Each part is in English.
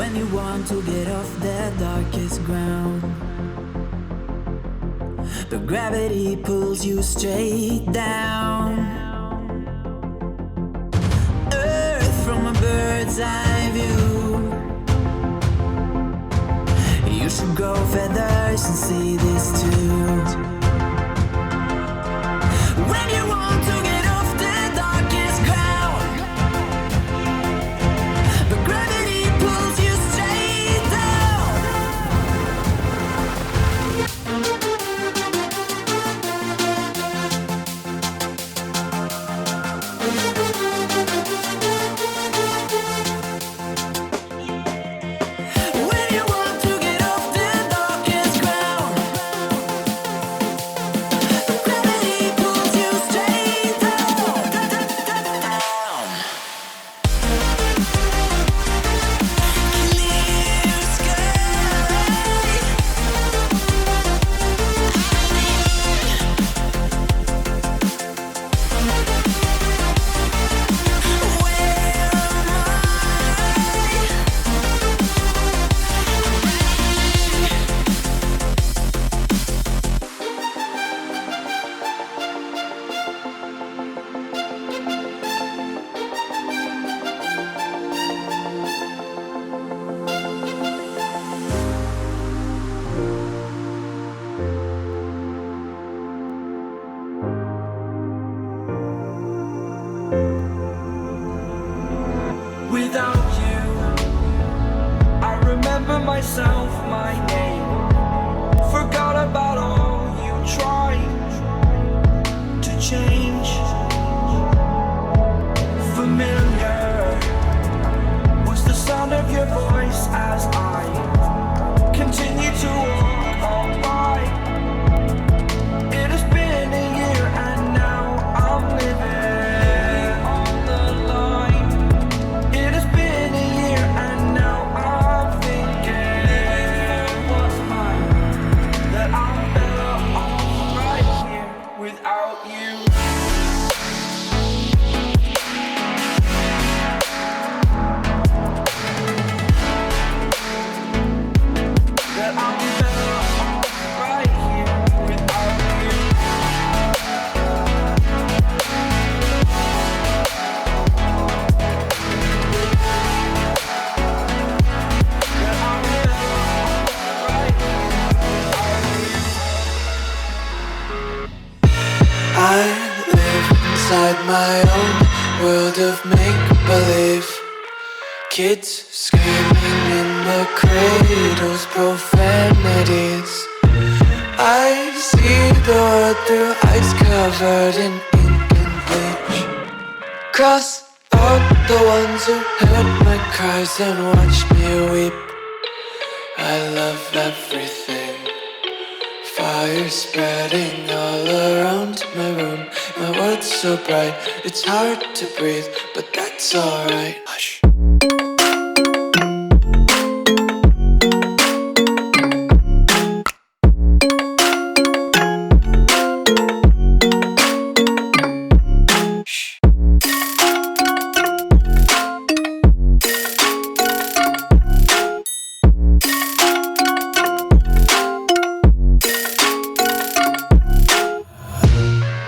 When you want to get off the darkest ground, but gravity pulls you straight down. Earth from a bird's eye view. You should grow feathers and see this too. When you want to get off the darkest ground, but gravity pulls you straight down. When you want to get off the darkest ground, but gravity pulls you straight down. Clear sky. Without you, I remember myself, my name. Forgot about all you tried to change. Familiar was the sound of your voice as I continue to walk on by. It has been a year and now I'm living on the line. It has been a year and now I'm thinking what's mine, that I'm better off right here without you. That I'm better off right here without you. That I'm better off right here without you. I live inside my own world of make-believe. Kids screaming in the cradles, profanities. I see the world through eyes covered in ink and bleach. Cross out the ones who heard my cries and watched me weep. I love everything. Fire spreading all around my room. My world's so bright, it's hard to breathe, but that's alright. Hush. Shh.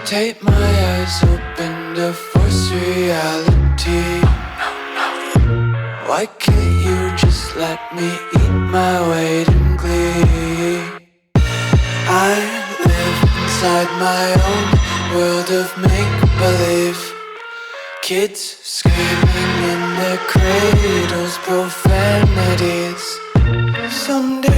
Tape my eyes open to force reality. Why can't you just let me eat my weight in glee? I live inside my own world of make-believe. Kids screaming in their cradles, profanities. Someday